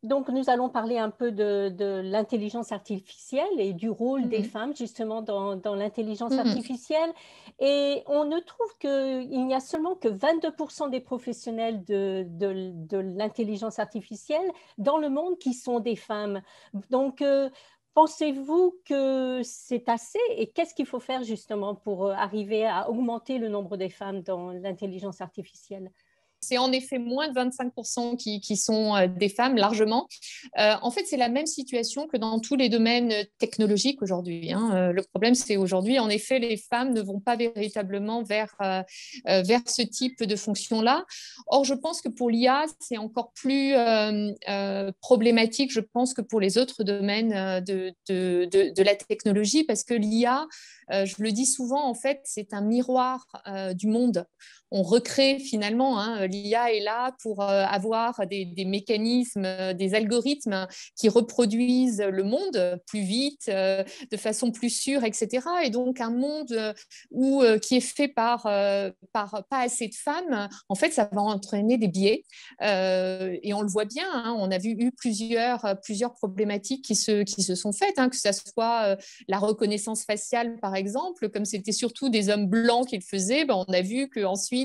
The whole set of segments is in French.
Donc, nous allons parler un peu de l'intelligence artificielle et du rôle des Mhm. femmes justement dans l'intelligence Mhm. artificielle. Et on ne trouve qu'il n'y a seulement que 22% des professionnels de l'intelligence artificielle dans le monde qui sont des femmes. Donc, pensez-vous que c'est assez? Et qu'est-ce qu'il faut faire justement pour arriver à augmenter le nombre des femmes dans l'intelligence artificielle? C'est en effet moins de 25% qui sont des femmes, largement. En fait, c'est la même situation que dans tous les domaines technologiques aujourd'hui, hein. Le problème, c'est aujourd'hui, en effet, les femmes ne vont pas véritablement vers ce type de fonction-là. Or, je pense que pour l'IA, c'est encore plus problématique, je pense, que pour les autres domaines de la technologie, parce que l'IA, je le dis souvent, en fait, c'est un miroir du monde. On recrée finalement, hein, l'IA est là pour avoir des mécanismes, des algorithmes qui reproduisent le monde plus vite, de façon plus sûre, etc. Et donc un monde qui est fait par pas assez de femmes, en fait, ça va entraîner des biais. Et on le voit bien, hein, on a eu plusieurs problématiques qui se sont faites, hein, que ce soit la reconnaissance faciale, par exemple, comme c'était surtout des hommes blancs qui le faisaient, ben, on a vu qu'ensuite,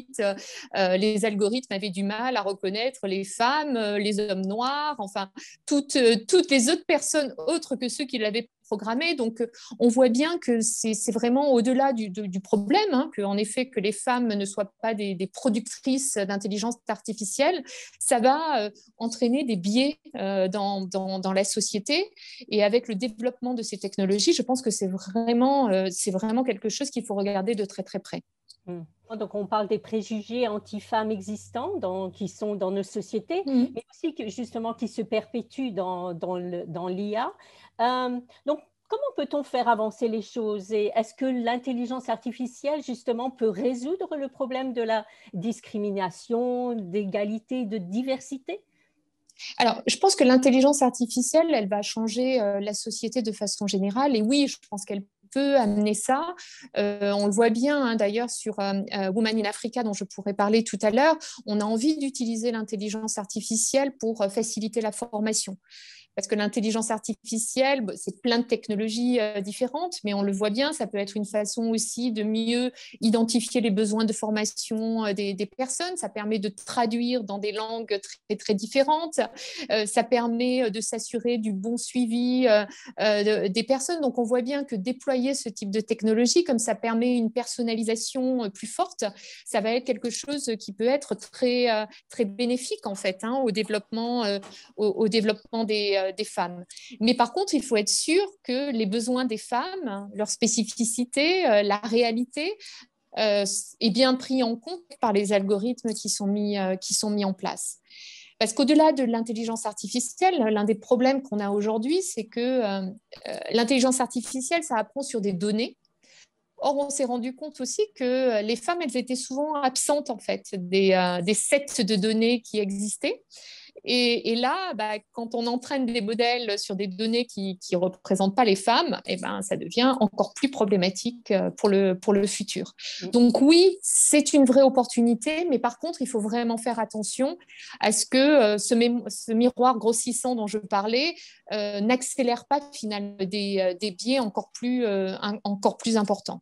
les algorithmes avaient du mal à reconnaître les femmes, les hommes noirs, enfin, toutes les autres personnes autres que ceux qui l'avaient programmé. Donc, on voit bien que c'est vraiment au-delà du problème, hein, en effet, que les femmes ne soient pas des productrices d'intelligence artificielle. Ça va entraîner des biais dans la société. Et avec le développement de ces technologies, je pense que c'est vraiment quelque chose qu'il faut regarder de très, très près. Hmm. Donc, on parle des préjugés anti-femmes existants qui sont dans nos sociétés, Mmh. mais aussi justement qui se perpétuent dans l'IA. Donc, comment peut-on faire avancer les choses? Et est-ce que l'intelligence artificielle, justement, peut résoudre le problème de la discrimination, d'égalité, de diversité? Alors, je pense que l'intelligence artificielle, elle va changer la société de façon générale. Et oui, je pense qu'elle peut amener ça. On le voit bien, hein, d'ailleurs sur Women in Africa, dont je pourrais parler tout à l'heure. On a envie d'utiliser l'intelligence artificielle pour faciliter la formation. Parce que l'intelligence artificielle, c'est plein de technologies différentes, mais on le voit bien, ça peut être une façon aussi de mieux identifier les besoins de formation des personnes. Ça permet de traduire dans des langues très, très différentes. Ça permet de s'assurer du bon suivi des personnes. Donc, on voit bien que déployer ce type de technologie, comme ça permet une personnalisation plus forte, ça va être quelque chose qui peut être très, très bénéfique, en fait, hein, au développement des femmes. Mais par contre, il faut être sûr que les besoins des femmes, leurs spécificités, la réalité, est bien pris en compte par les algorithmes qui sont mis en place. Parce qu'au-delà de l'intelligence artificielle, l'un des problèmes qu'on a aujourd'hui, c'est que l'intelligence artificielle, ça apprend sur des données. Or, on s'est rendu compte aussi que les femmes, elles étaient souvent absentes, en fait, des sets de données qui existaient. Et là, bah, quand on entraîne des modèles sur des données qui ne représentent pas les femmes, eh ben, ça devient encore plus problématique pour le futur. Donc oui, c'est une vraie opportunité, mais par contre, il faut vraiment faire attention à ce que ce miroir grossissant dont je parlais n'accélère pas finalement des biais encore plus importants.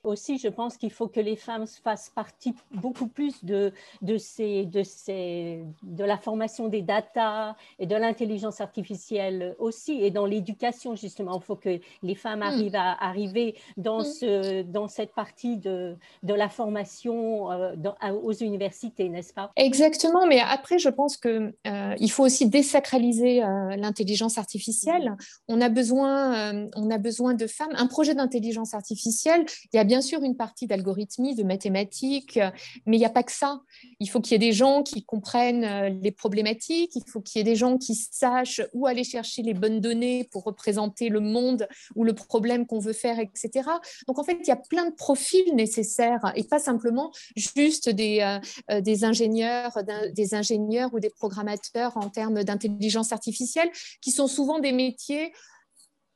Aussi, je pense qu'il faut que les femmes fassent partie beaucoup plus de la formation des data et de l'intelligence artificielle aussi, et dans l'éducation, justement. Il faut que les femmes Mm. arrivent à arriver Mm. dans cette partie de la formation aux universités, n'est-ce pas? Exactement, mais après, je pense que il faut aussi désacraliser l'intelligence artificielle. On a besoin de femmes. Un projet d'intelligence artificielle, il y a bien sûr une partie d'algorithmie, de mathématiques, mais il n'y a pas que ça. Il faut qu'il y ait des gens qui comprennent les problématiques, il faut qu'il y ait des gens qui sachent où aller chercher les bonnes données pour représenter le monde ou le problème qu'on veut faire, etc. Donc, en fait, il y a plein de profils nécessaires et pas simplement juste des ingénieurs ou des programmateurs en termes d'intelligence artificielle, qui sont souvent des métiers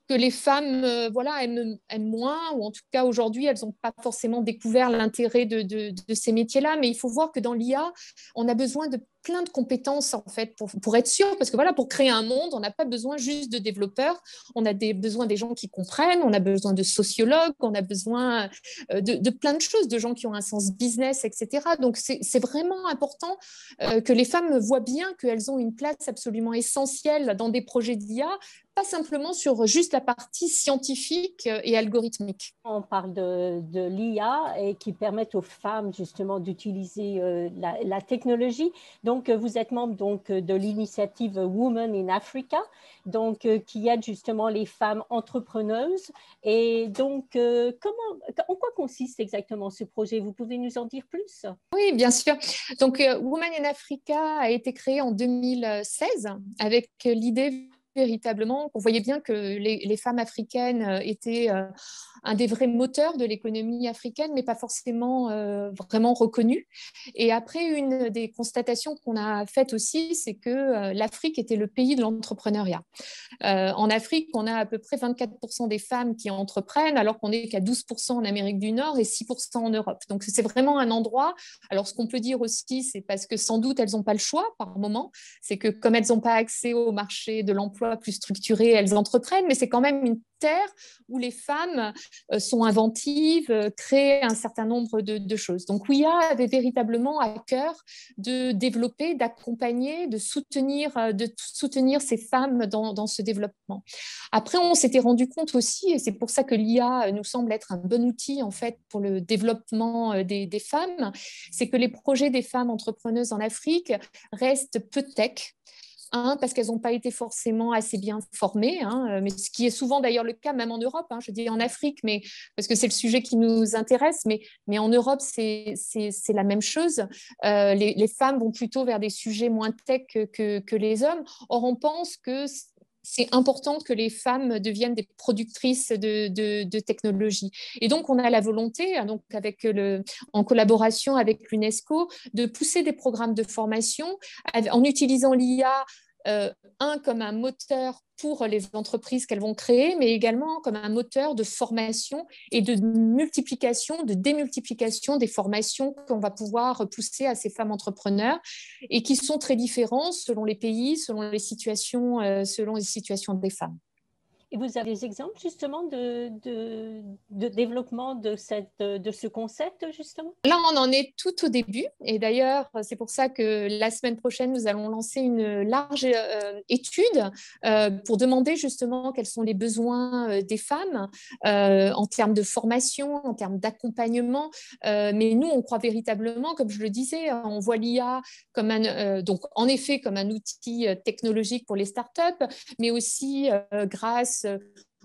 que les femmes voilà, aiment moins, ou en tout cas aujourd'hui, elles n'ont pas forcément découvert l'intérêt de ces métiers-là. Mais il faut voir que dans l'IA, on a besoin de plein de compétences en fait pour être sûr, parce que voilà, pour créer un monde, on n'a pas besoin juste de développeurs, on a besoin des gens qui comprennent, on a besoin de sociologues, on a besoin de plein de choses, de gens qui ont un sens business, etc. Donc c'est vraiment important que les femmes voient bien qu'elles ont une place absolument essentielle dans des projets d'IA, pas simplement sur juste la partie scientifique et algorithmique. On parle de l'IA et qui permettent aux femmes justement d'utiliser la technologie. Donc, vous êtes membre donc, de l'initiative Women in Africa, donc, qui aide justement les femmes entrepreneuses. Et donc, en quoi consiste exactement ce projet? Vous pouvez nous en dire plus? Oui, bien sûr. Donc, Women in Africa a été créé en 2016 avec l'idée véritablement qu'on voyait bien que les femmes africaines étaient un des vrais moteurs de l'économie africaine, mais pas forcément vraiment reconnu. Et après, une des constatations qu'on a faites aussi, c'est que l'Afrique était le pays de l'entrepreneuriat. En Afrique, on a à peu près 24% des femmes qui entreprennent, alors qu'on n'est qu'à 12% en Amérique du Nord et 6% en Europe. Donc, c'est vraiment un endroit. Alors, ce qu'on peut dire aussi, c'est parce que sans doute, elles n'ont pas le choix par moment. C'est que comme elles n'ont pas accès au marché de l'emploi plus structuré, elles entreprennent, mais c'est quand même une terre où les femmes sont inventives, créent un certain nombre de choses. Donc, WIA avait véritablement à cœur de développer, d'accompagner, de soutenir ces femmes dans ce développement. Après, on s'était rendu compte aussi, et c'est pour ça que l'IA nous semble être un bon outil en fait pour le développement des femmes, c'est que les projets des femmes entrepreneuses en Afrique restent peu tech. Parce qu'elles n'ont pas été forcément assez bien formées, mais ce qui est souvent d'ailleurs le cas même en Europe, je dis en Afrique, mais, parce que c'est le sujet qui nous intéresse, mais en Europe, c'est la même chose. Les femmes vont plutôt vers des sujets moins tech que les hommes. Or, on pense que c'est important que les femmes deviennent des productrices de technologie. Et donc, on a la volonté, donc en collaboration avec l'UNESCO, de pousser des programmes de formation en utilisant l'IA, comme un moteur pour les entreprises qu'elles vont créer, mais également comme un moteur de formation et de multiplication, de démultiplication des formations qu'on va pouvoir pousser à ces femmes entrepreneurs et qui sont très différentes selon les pays, selon les situations des femmes. Et vous avez des exemples justement de développement de ce concept justement? Là, on en est tout au début. Et d'ailleurs, c'est pour ça que la semaine prochaine, nous allons lancer une large étude pour demander justement quels sont les besoins des femmes en termes de formation, en termes d'accompagnement. Mais nous, on croit véritablement, comme je le disais, on voit l'IA comme donc en effet comme un outil technologique pour les startups, mais aussi grâce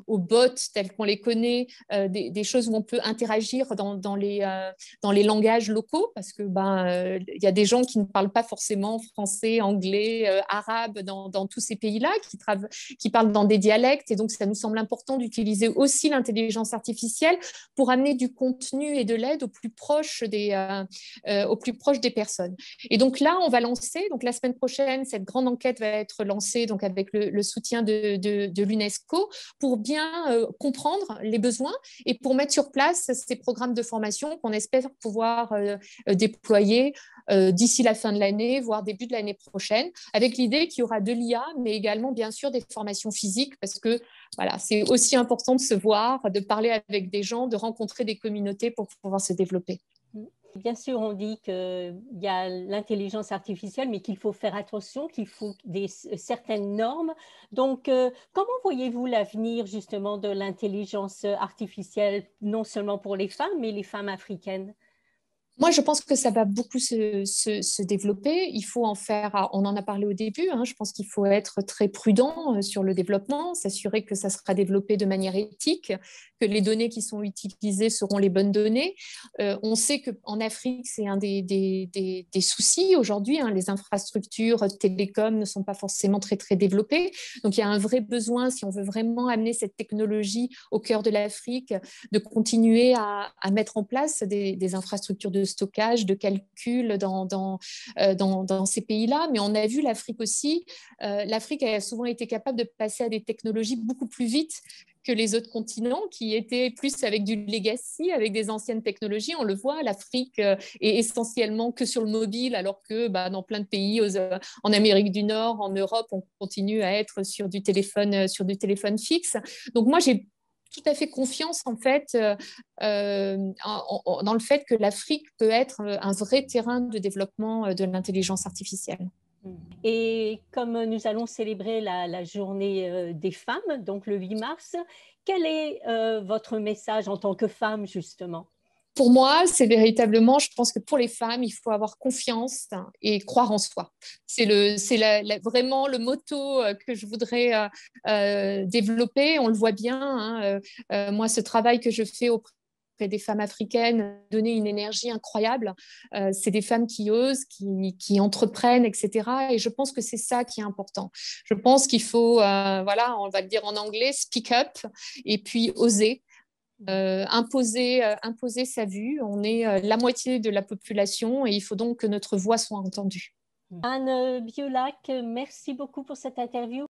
aux bots tels qu'on les connaît, des choses où on peut interagir dans les langages locaux, parce que y a des gens qui ne parlent pas forcément français, anglais, arabe dans tous ces pays-là, qui parlent dans des dialectes, et donc ça nous semble important d'utiliser aussi l'intelligence artificielle pour amener du contenu et de l'aide au plus proche des personnes. Et donc là, on va lancer, donc la semaine prochaine, cette grande enquête va être lancée donc avec le soutien de l'UNESCO pour bien comprendre les besoins et pour mettre sur place ces programmes de formation qu'on espère pouvoir déployer d'ici la fin de l'année, voire début de l'année prochaine, avec l'idée qu'il y aura de l'IA, mais également bien sûr des formations physiques, parce que voilà, c'est aussi important de se voir, de parler avec des gens, de rencontrer des communautés pour pouvoir se développer. Bien sûr, on dit qu'il y a l'intelligence artificielle, mais qu'il faut faire attention, qu'il faut certaines normes. Donc, comment voyez-vous l'avenir justement de l'intelligence artificielle, non seulement pour les femmes, mais les femmes africaines? Moi, je pense que ça va beaucoup se développer. Il faut en faire, on en a parlé au début, je pense qu'il faut être très prudent sur le développement, s'assurer que ça sera développé de manière éthique, que les données qui sont utilisées seront les bonnes données. On sait qu'en Afrique, c'est un des soucis aujourd'hui. Les infrastructures télécoms ne sont pas forcément très, très développées. Donc, il y a un vrai besoin, si on veut vraiment amener cette technologie au cœur de l'Afrique, de continuer à mettre en place des infrastructures de stockage, de calcul dans ces pays-là. Mais on a vu l'Afrique aussi. L'Afrique a souvent été capable de passer à des technologies beaucoup plus vite que les autres continents qui étaient plus avec du legacy, avec des anciennes technologies. On le voit, l'Afrique est essentiellement que sur le mobile, alors que dans plein de pays, en Amérique du Nord, en Europe, on continue à être sur du téléphone fixe. Donc moi, j'ai tout à fait confiance en fait dans le fait que l'Afrique peut être un vrai terrain de développement de l'intelligence artificielle. Et comme nous allons célébrer la journée des femmes, donc le 8 mars, quel est votre message en tant que femme, justement? Pour moi, c'est véritablement, je pense que pour les femmes, il faut avoir confiance et croire en soi. C'est vraiment le motto que je voudrais développer. On le voit bien, hein, moi, ce travail que je fais auprès des femmes africaines, donner une énergie incroyable. C'est des femmes qui osent, qui entreprennent, etc. Et je pense que c'est ça qui est important. Je pense qu'il faut, voilà, on va le dire en anglais, speak up et puis oser. Imposer sa vue. On est la moitié de la population et il faut donc que notre voix soit entendue. Anne Biolac, merci beaucoup pour cette interview.